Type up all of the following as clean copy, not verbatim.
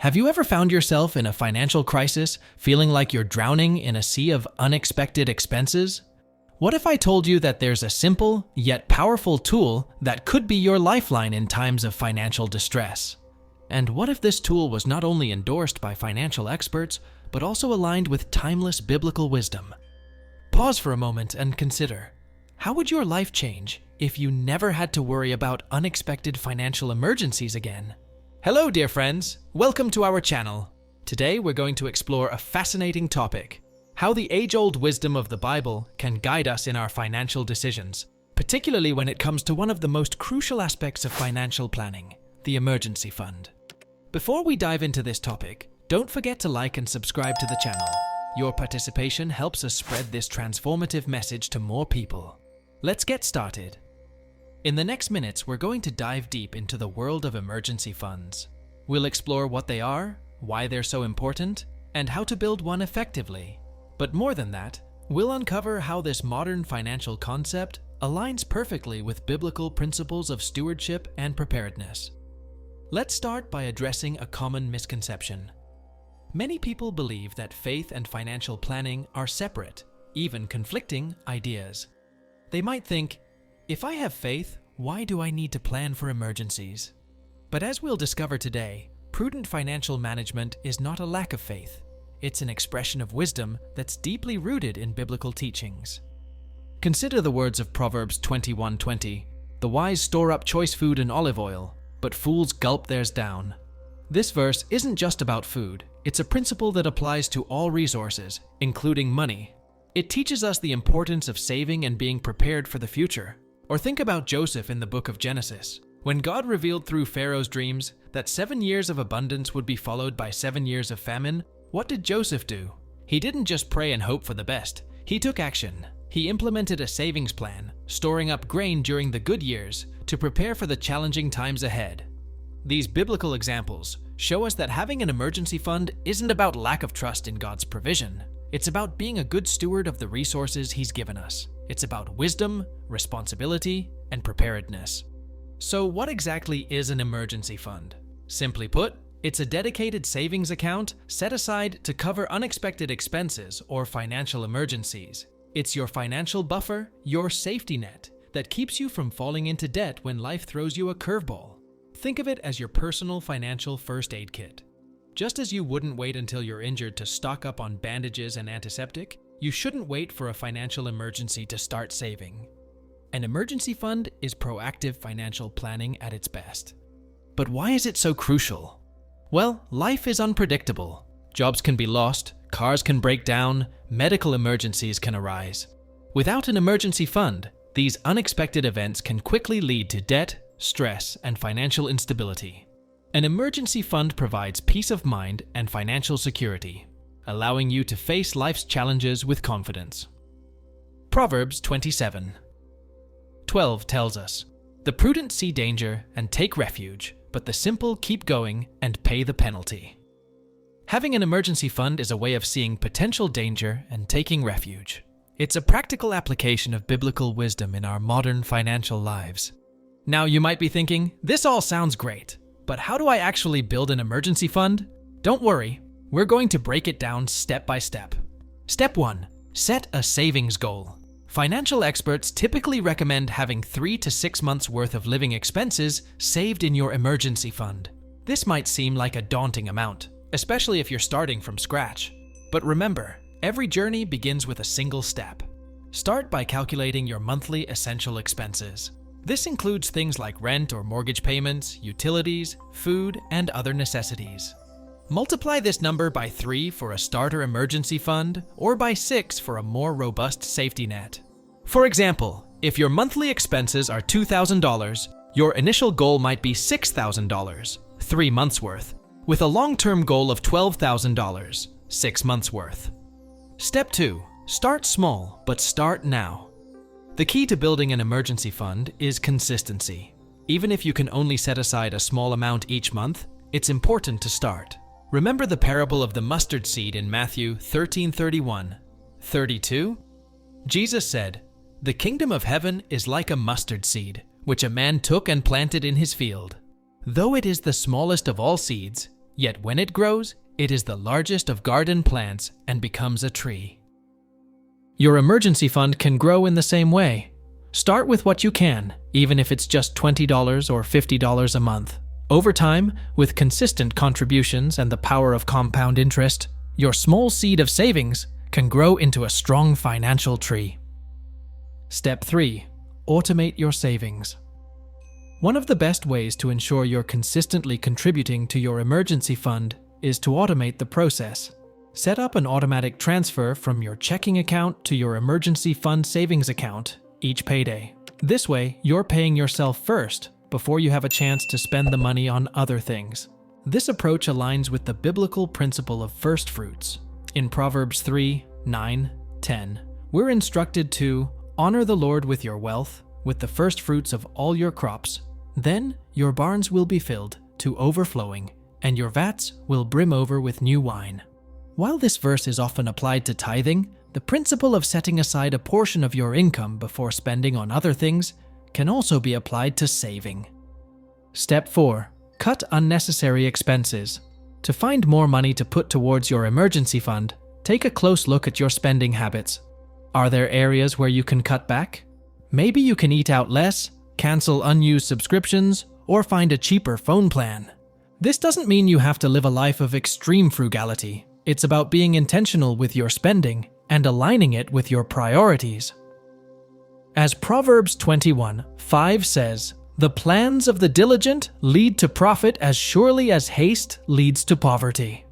Have you ever found yourself in a financial crisis, feeling like you're drowning in a sea of unexpected expenses? What if I told you that there's a simple, yet powerful tool that could be your lifeline in times of financial distress? And what if this tool was not only endorsed by financial experts, but also aligned with timeless biblical wisdom? Pause for a moment and consider, how would your life change if you never had to worry about unexpected financial emergencies again? Hello, dear friends. Welcome to our channel. Today, we're going to explore a fascinating topic: how the age-old wisdom of the Bible can guide us in our financial decisions, particularly when it comes to one of the most crucial aspects of financial planning, the emergency fund. Before we dive into this topic, don't forget to like and subscribe to the channel. Your participation helps us spread this transformative message to more people. Let's get started. In the next minutes, we're going to dive deep into the world of emergency funds. We'll explore what they are, why they're so important, and how to build one effectively. But more than that, we'll uncover how this modern financial concept aligns perfectly with biblical principles of stewardship and preparedness. Let's start by addressing a common misconception. Many people believe that faith and financial planning are separate, even conflicting ideas. They might think, if I have faith, why do I need to plan for emergencies? But as we'll discover today, prudent financial management is not a lack of faith. It's an expression of wisdom that's deeply rooted in biblical teachings. Consider the words of Proverbs 21:20. The wise store up choice food and olive oil, but fools gulp theirs down. This verse isn't just about food. It's a principle that applies to all resources, including money. It teaches us the importance of saving and being prepared for the future. Or think about Joseph in the book of Genesis. When God revealed through Pharaoh's dreams that 7 years of abundance would be followed by 7 years of famine, what did Joseph do? He didn't just pray and hope for the best. He took action. He implemented a savings plan, storing up grain during the good years to prepare for the challenging times ahead. These biblical examples show us that having an emergency fund isn't about lack of trust in God's provision. It's about being a good steward of the resources He's given us. It's about wisdom, responsibility, and preparedness. So what exactly is an emergency fund? Simply put, it's a dedicated savings account set aside to cover unexpected expenses or financial emergencies. It's your financial buffer, your safety net, that keeps you from falling into debt when life throws you a curveball. Think of it as your personal financial first aid kit. Just as you wouldn't wait until you're injured to stock up on bandages and antiseptic, you shouldn't wait for a financial emergency to start saving. An emergency fund is proactive financial planning at its best. But why is it so crucial? Well, life is unpredictable. Jobs can be lost, cars can break down, medical emergencies can arise. Without an emergency fund, these unexpected events can quickly lead to debt, stress, and financial instability. An emergency fund provides peace of mind and financial security, allowing you to face life's challenges with confidence. Proverbs 27:12 tells us, "The prudent see danger and take refuge, but the simple keep going and pay the penalty." Having an emergency fund is a way of seeing potential danger and taking refuge. It's a practical application of biblical wisdom in our modern financial lives. Now you might be thinking, this all sounds great, but how do I actually build an emergency fund? Don't worry, we're going to break it down step by step. Step 1. Set a savings goal. Financial experts typically recommend having 3 to 6 months worth of living expenses saved in your emergency fund. This might seem like a daunting amount, especially if you're starting from scratch. But remember, every journey begins with a single step. Start by calculating your monthly essential expenses. This includes things like rent or mortgage payments, utilities, food, and other necessities. Multiply this number by 3 for a starter emergency fund, or by 6 for a more robust safety net. For example, if your monthly expenses are $2,000, your initial goal might be $6,000, 3 months worth, with a long-term goal of $12,000, 6 months worth. Step 2. Start small, but start now. The key to building an emergency fund is consistency. Even if you can only set aside a small amount each month, it's important to start. Remember the parable of the mustard seed in Matthew 13:31-32? Jesus said, "The kingdom of heaven is like a mustard seed, which a man took and planted in his field. Though it is the smallest of all seeds, Yet when it grows, it is the largest of garden plants and becomes a tree. Your emergency fund can grow in the same way. Start with what you can, even if it's just $20 or $50 a month. Over time, with consistent contributions and the power of compound interest, your small seed of savings can grow into a strong financial tree. Step 3. Automate your savings. One of the best ways to ensure you're consistently contributing to your emergency fund is to automate the process. Set up an automatic transfer from your checking account to your emergency fund savings account each payday. This way, you're paying yourself first before you have a chance to spend the money on other things. This approach aligns with the biblical principle of first fruits. In Proverbs 3, 9, 10, we're instructed to honor the Lord with your wealth, with the first fruits of all your crops. Then your barns will be filled to overflowing, and your vats will brim over with new wine. While this verse is often applied to tithing, the principle of setting aside a portion of your income before spending on other things can also be applied to saving. Step 4. Cut unnecessary expenses. To find more money to put towards your emergency fund, take a close look at your spending habits. Are there areas where you can cut back? Maybe you can eat out less, cancel unused subscriptions, or find a cheaper phone plan. This doesn't mean you have to live a life of extreme frugality. It's about being intentional with your spending and aligning it with your priorities. As Proverbs 21:5 says, "The plans of the diligent lead to profit as surely as haste leads to poverty."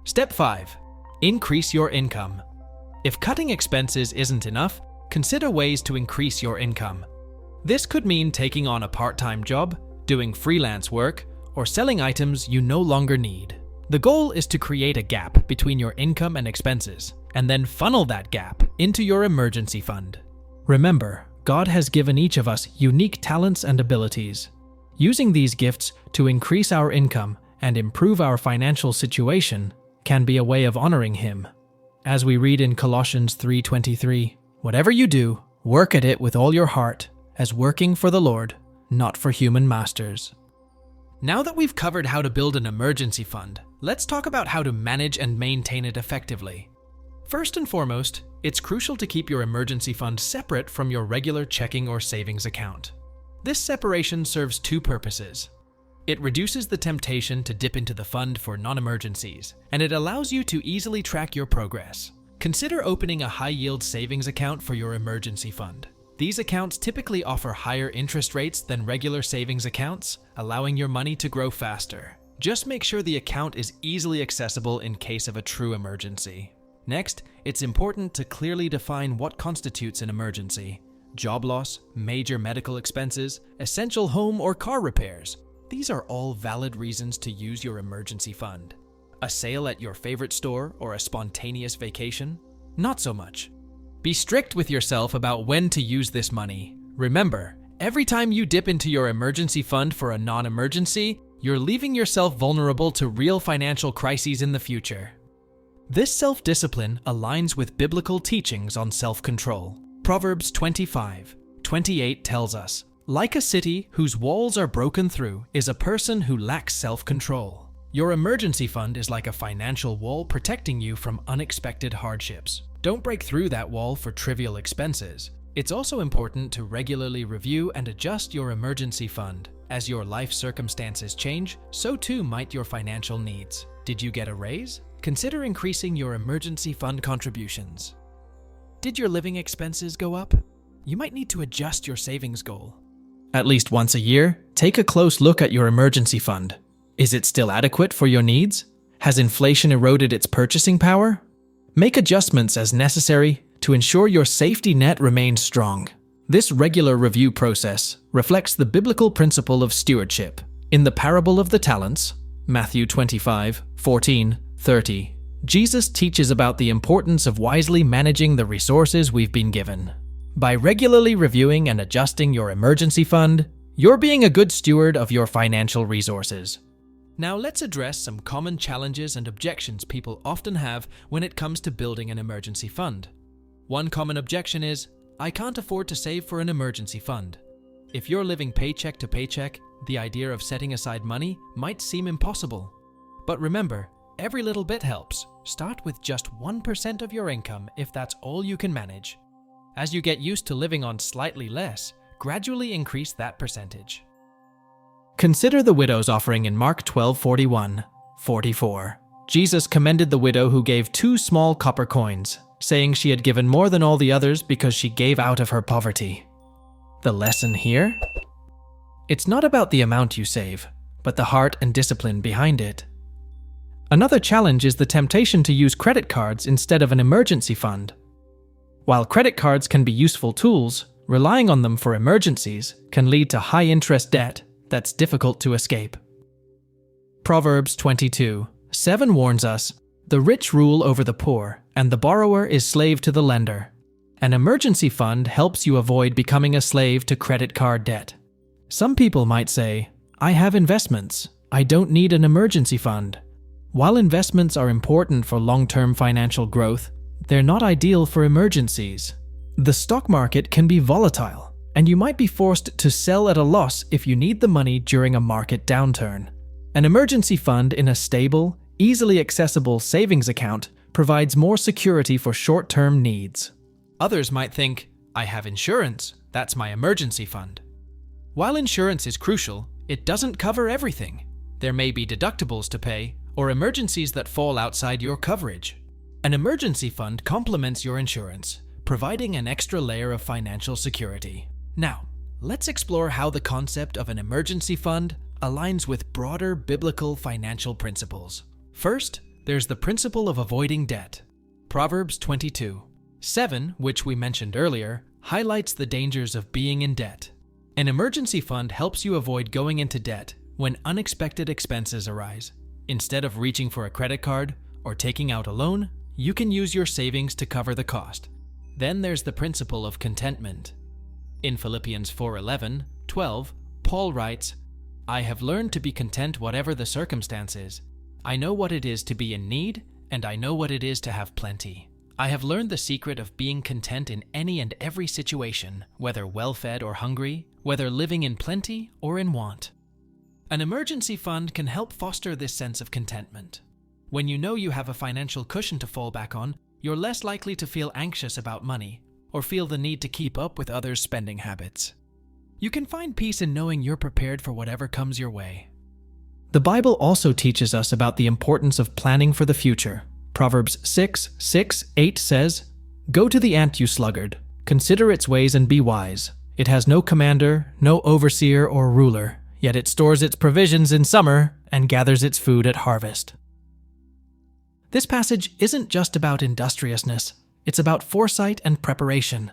Step 5. Increase your income. If cutting expenses isn't enough, consider ways to increase your income. This could mean taking on a part-time job, doing freelance work, or selling items you no longer need. The goal is to create a gap between your income and expenses, and then funnel that gap into your emergency fund. Remember, God has given each of us unique talents and abilities. Using these gifts to increase our income and improve our financial situation can be a way of honoring Him. As we read in Colossians 3:23, "Whatever you do, work at it with all your heart, as working for the Lord, not for human masters." Now that we've covered how to build an emergency fund, let's talk about how to manage and maintain it effectively. First and foremost, it's crucial to keep your emergency fund separate from your regular checking or savings account. This separation serves two purposes. It reduces the temptation to dip into the fund for non-emergencies, and it allows you to easily track your progress. Consider opening a high-yield savings account for your emergency fund. These accounts typically offer higher interest rates than regular savings accounts, allowing your money to grow faster. Just make sure the account is easily accessible in case of a true emergency. Next, it's important to clearly define what constitutes an emergency. Job loss, major medical expenses, essential home or car repairs. These are all valid reasons to use your emergency fund. A sale at your favorite store or a spontaneous vacation? Not so much. Be strict with yourself about when to use this money. Remember, every time you dip into your emergency fund for a non-emergency, you're leaving yourself vulnerable to real financial crises in the future. This self-discipline aligns with biblical teachings on self-control. Proverbs 25:28 tells us, "Like a city whose walls are broken through is a person who lacks self-control." Your emergency fund is like a financial wall protecting you from unexpected hardships. Don't break through that wall for trivial expenses. It's also important to regularly review and adjust your emergency fund. As your life circumstances change, so too might your financial needs. Did you get a raise? Consider increasing your emergency fund contributions. Did your living expenses go up? You might need to adjust your savings goal. At least once a year, take a close look at your emergency fund. Is it still adequate for your needs? Has inflation eroded its purchasing power? Make adjustments as necessary to ensure your safety net remains strong. This regular review process reflects the biblical principle of stewardship. In the parable of the talents, Matthew 25:14-30, Jesus teaches about the importance of wisely managing the resources we've been given. By regularly reviewing and adjusting your emergency fund, you're being a good steward of your financial resources. Now let's address some common challenges and objections people often have when it comes to building an emergency fund. One common objection is, "I can't afford to save for an emergency fund." If you're living paycheck to paycheck, the idea of setting aside money might seem impossible. But remember, every little bit helps. Start with just 1% of your income if that's all you can manage. As you get used to living on slightly less, gradually increase that percentage. Consider the widow's offering in Mark 12:41-44. Jesus commended the widow who gave 2 small copper coins, saying she had given more than all the others because she gave out of her poverty. The lesson here? It's not about the amount you save, but the heart and discipline behind it. Another challenge is the temptation to use credit cards instead of an emergency fund. While credit cards can be useful tools, relying on them for emergencies can lead to high-interest debt that's difficult to escape. Proverbs 22:7 warns us, "The rich rule over the poor, and the borrower is slave to the lender." An emergency fund helps you avoid becoming a slave to credit card debt. Some people might say, "I have investments. I don't need an emergency fund." While investments are important for long-term financial growth, they're not ideal for emergencies. The stock market can be volatile, and you might be forced to sell at a loss if you need the money during a market downturn. An emergency fund in a stable, easily accessible savings account provides more security for short-term needs. Others might think, "I have insurance, that's my emergency fund." While insurance is crucial, it doesn't cover everything. There may be deductibles to pay, or emergencies that fall outside your coverage. An emergency fund complements your insurance, providing an extra layer of financial security. Now, let's explore how the concept of an emergency fund aligns with broader biblical financial principles. First, there's the principle of avoiding debt. Proverbs 22:7, which we mentioned earlier, highlights the dangers of being in debt. An emergency fund helps you avoid going into debt when unexpected expenses arise. Instead of reaching for a credit card or taking out a loan, you can use your savings to cover the cost. Then there's the principle of contentment. In Philippians 4:11-12, Paul writes, "I have learned to be content whatever the circumstances. I know what it is to be in need, and I know what it is to have plenty. I have learned the secret of being content in any and every situation, whether well-fed or hungry, whether living in plenty or in want." An emergency fund can help foster this sense of contentment. When you know you have a financial cushion to fall back on, you're less likely to feel anxious about money or feel the need to keep up with others' spending habits. You can find peace in knowing you're prepared for whatever comes your way. The Bible also teaches us about the importance of planning for the future. Proverbs 6:6-8 says, "Go to the ant, you sluggard. Consider its ways and be wise. It has no commander, no overseer or ruler, yet it stores its provisions in summer and gathers its food at harvest." This passage isn't just about industriousness, it's about foresight and preparation.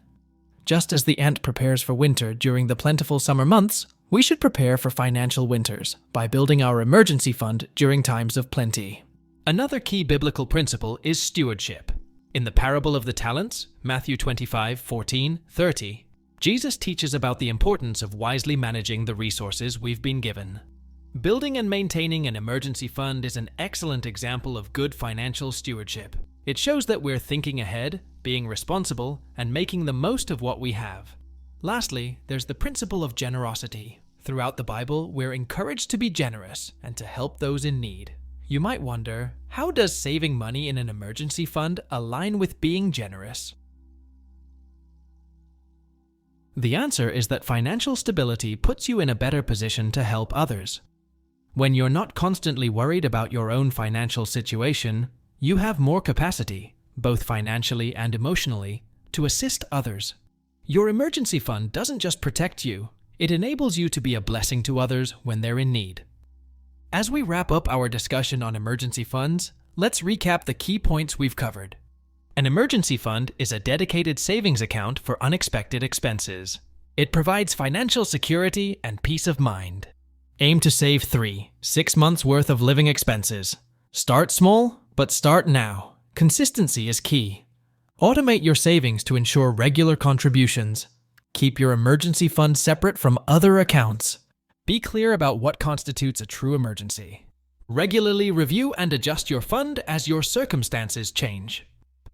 Just as the ant prepares for winter during the plentiful summer months, we should prepare for financial winters by building our emergency fund during times of plenty. Another key biblical principle is stewardship. In the parable of the talents, Matthew 25:14-30, Jesus teaches about the importance of wisely managing the resources we've been given. Building and maintaining an emergency fund is an excellent example of good financial stewardship. It shows that we're thinking ahead, being responsible, and making the most of what we have. Lastly, there's the principle of generosity. Throughout the Bible, we're encouraged to be generous and to help those in need. You might wonder, how does saving money in an emergency fund align with being generous? The answer is that financial stability puts you in a better position to help others. When you're not constantly worried about your own financial situation, you have more capacity, both financially and emotionally, to assist others. Your emergency fund doesn't just protect you, it enables you to be a blessing to others when they're in need. As we wrap up our discussion on emergency funds, let's recap the key points we've covered. An emergency fund is a dedicated savings account for unexpected expenses. It provides financial security and peace of mind. Aim to save 6 months worth of living expenses. Start small, but start now. Consistency is key. Automate your savings to ensure regular contributions. Keep your emergency fund separate from other accounts. Be clear about what constitutes a true emergency. Regularly review and adjust your fund as your circumstances change.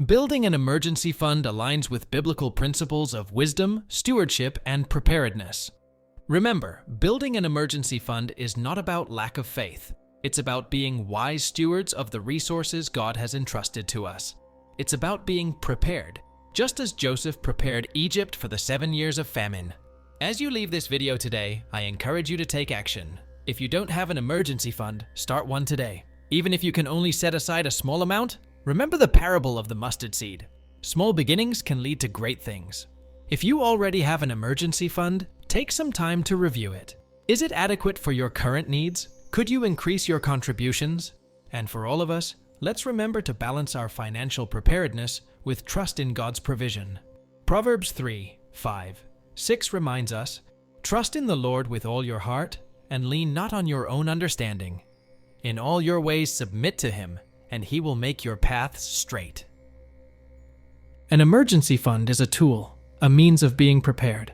Building an emergency fund aligns with biblical principles of wisdom, stewardship, and preparedness. Remember, building an emergency fund is not about lack of faith. It's about being wise stewards of the resources God has entrusted to us. It's about being prepared, just as Joseph prepared Egypt for the 7 years of famine. As you leave this video today, I encourage you to take action. If you don't have an emergency fund, start one today. Even if you can only set aside a small amount, remember the parable of the mustard seed. Small beginnings can lead to great things. If you already have an emergency fund, take some time to review it. Is it adequate for your current needs? Could you increase your contributions? And for all of us, let's remember to balance our financial preparedness with trust in God's provision. Proverbs 3:5-6 reminds us, "Trust in the Lord with all your heart, and lean not on your own understanding. In all your ways submit to Him, and He will make your paths straight." An emergency fund is a tool, a means of being prepared.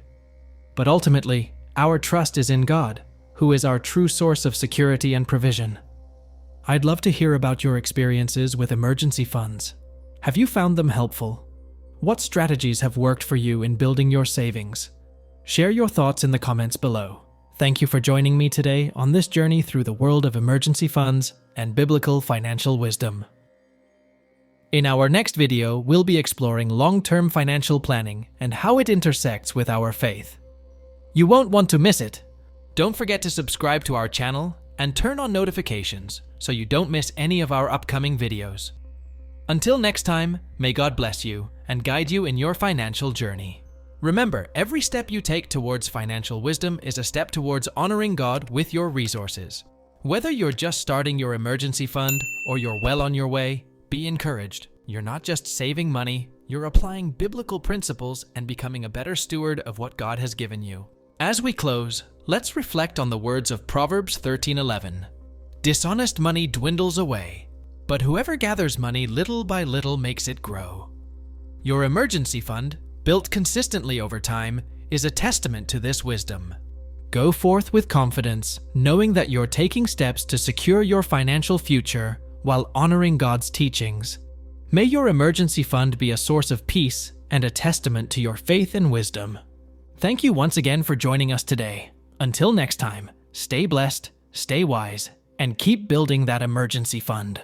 But ultimately, our trust is in God, who is our true source of security and provision. I'd love to hear about your experiences with emergency funds. Have you found them helpful? What strategies have worked for you in building your savings? Share your thoughts in the comments below. Thank you for joining me today on this journey through the world of emergency funds and biblical financial wisdom. In our next video, we'll be exploring long-term financial planning and how it intersects with our faith. You won't want to miss it. Don't forget to subscribe to our channel and turn on notifications so you don't miss any of our upcoming videos. Until next time, may God bless you and guide you in your financial journey. Remember, every step you take towards financial wisdom is a step towards honoring God with your resources. Whether you're just starting your emergency fund or you're well on your way, be encouraged. You're not just saving money, you're applying biblical principles and becoming a better steward of what God has given you. As we close, let's reflect on the words of Proverbs 13:11. "Dishonest money dwindles away, but whoever gathers money little by little makes it grow." Your emergency fund, built consistently over time, is a testament to this wisdom. Go forth with confidence, knowing that you're taking steps to secure your financial future while honoring God's teachings. May your emergency fund be a source of peace and a testament to your faith and wisdom. Thank you once again for joining us today. Until next time, stay blessed, stay wise, and keep building that emergency fund.